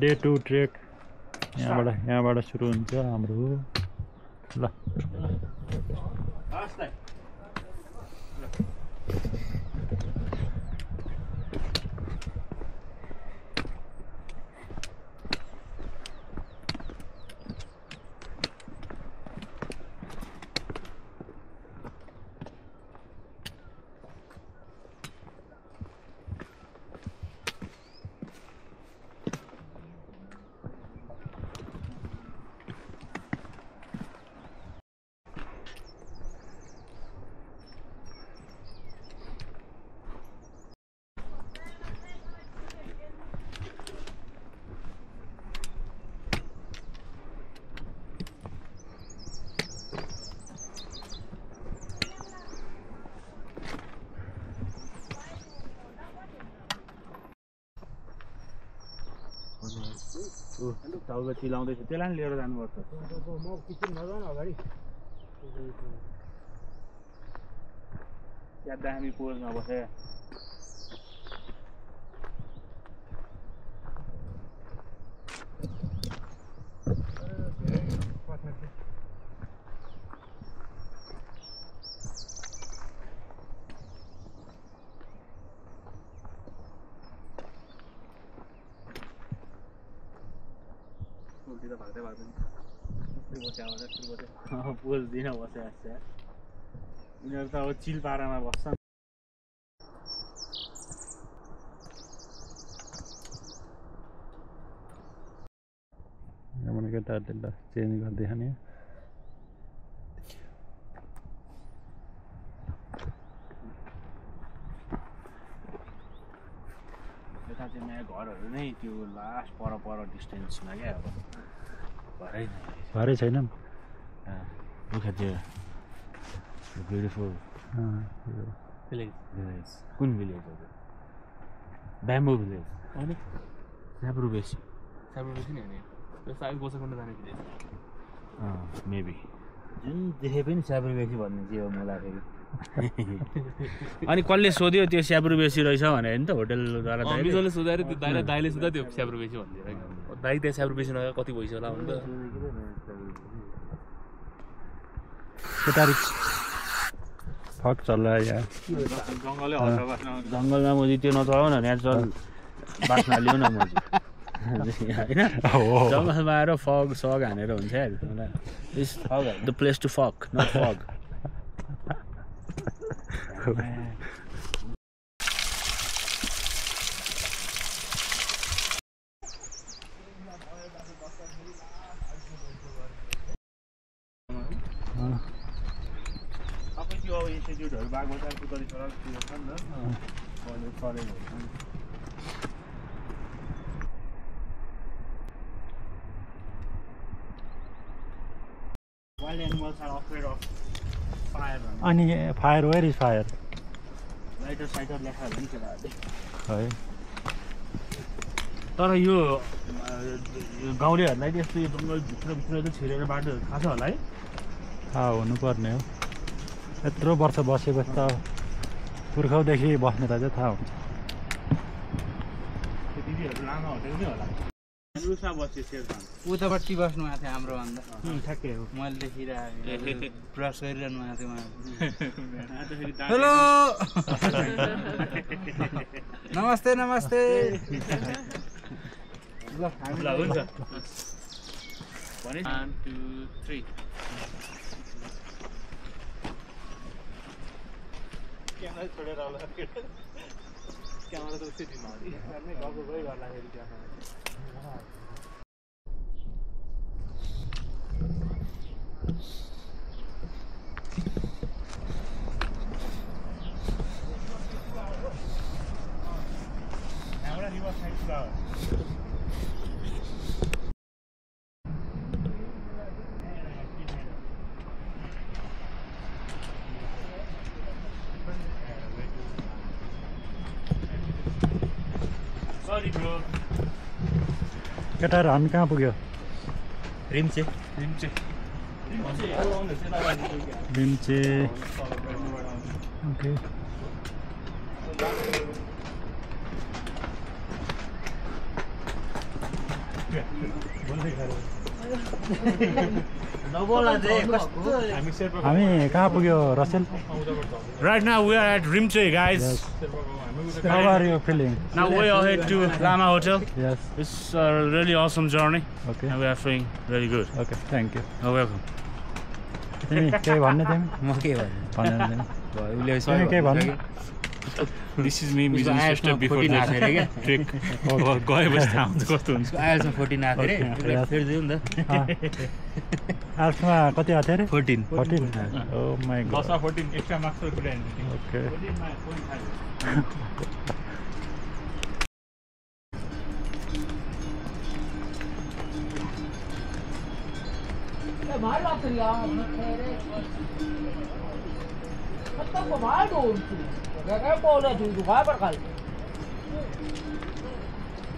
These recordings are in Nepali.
डे 2 ट्रेक यहाँबाट सुरु हुन्छ हाम्रो ल टाउको चिलाउँदैछ त्यसलाई लिएर जानुपर्छ म किचन नजान अगाडि क्या दामी पोजमा बसे पोज दिन बसे यिनीहरू त अब चिल पारामा बस्छन् यहाँबाट केटाहरूले चेन्ज गर्दैछ नि यता चाहिँ नयाँ घरहरू नै त्यो लास्ट पर डिस्टेन्समा क्या अब घरै छैन Look at the beautiful village. Kun village हो त्यो Bamboo village अनि स्याब्रु बेसी नि हैन त्यो साइड गोसखण्ड जाने भिलेज मेबी जुन देखे पनि स्याब्रु बेसी भन्ने चाहिँ हो मलाई फेरि अनि कसले सोध्यो त्यो स्याब्रु बेसी रहेछ भने नि त होटलवाला मिजोले सोधारे त्यो दाइले सोधा त्यो स्याब्रु बेसी भन्दिएर दाइ त्यहाँ स्याब्रु बेसी नगएको कति भइसक्यो होला भन्दा केटारी फक चल रहा है यार जङ्गलमा म त्यो नचलाउ न नेचुरल बास्ना लिउ न म होइन जङ्गलमा आएर फग सग हानेर हुन्छ यार द प्लेस टु फक नट फग इन्स्टिट्युटहरू बागबजारको गरिसकेर त्यो छ नि त कलेज कलेजहरू छ नि wild animals are afraid of fire अनि fire where is fire lighter साइटर लेखायो भने केटाहरूले है तर यो गाउँलेहरूलाई त्यस्तो यो जङ्गलभित्र चाहिँ छिरेर बाटोहरू थाहा छ होला है थाहा हुनुपर्ने हो यत्रो वर्ष बसेपछि त पुर्खौँदेखि बस्ने त चाहिँ थाहा हुन्छ दिदीहरू लामा होटेल नै होला रुसमा बस्यो शेरखान उतापट्टि बस्नु भएको थियो हाम्रो भन्दा ठ्याक्कै हो मैले देखिरहेको प्रयास गरिरहनु भएको थियो हेलो हेलो नमस्ते नमस्ते ल हुन्छ भने 1 2 3 क्यामेरा छोडेर होला क्यामेरा त उस्तै दिनु गर्ने गएको गइ गर्दाखेरि क्यामेरा एउटा river side flower Sorry bro. केटाहरू हामी कहाँ पुग्यो रिम्चे ओके हामी कहाँ पुग्यो Russell? Right now we are at Rimche, guys. Yes. How are you feeling? Now we are headed to Lama Hotel. Yes. It's a really awesome journey, Okay. and we are feeling really good. Okay, thank you. You're welcome. तिमी केही भन्ने तिमी? म के भन्नु? भनेर तिमी? उसले तिमी केही भन्नु? This is me meeting sister before the trek. गएपछि थाहा हुन्छ कस्तो हुन्छ। आइएल्समा 14 आएको रे। Yes. फेरि दिउँ नि त। आर्ट्समा कति आएको थियो अरे? 14. 14? Oh my god. दसमा 14 एक्स्ट्रा मार्क्स र कुरा हेर्नु। Okay.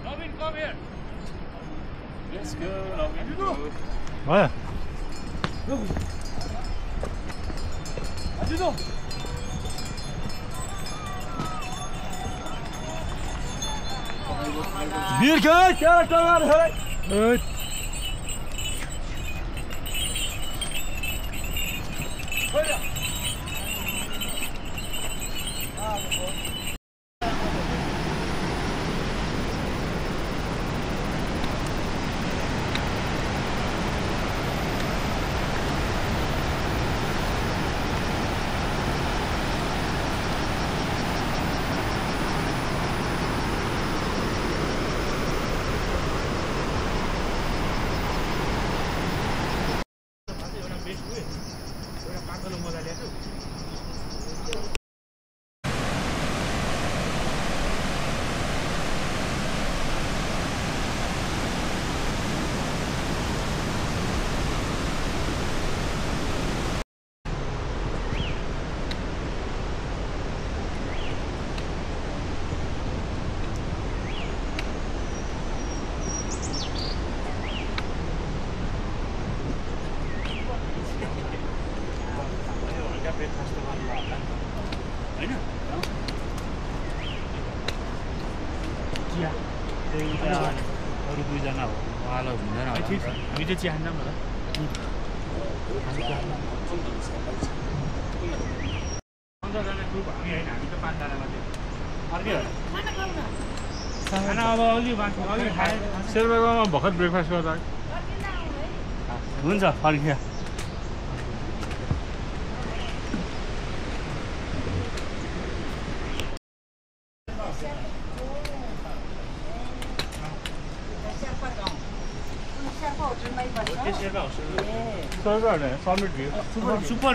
Navin, come here. Let's go, Navin. भयो? अरू दुईजना हो उहाँलाई हुँदैन होला हामी चाहिँ चिया खान्छौँ होला। 15जना ग्रुप हामी होइन, हामी त 5जना मात्रै। अर्कै हो। खाना अब अलि बाँकी अलि खाए। शेरबागमा भर्खर ब्रेकफास्ट गर्दा हुन्छ फर्कियो सर्भर सब्मिट भयो। सुपर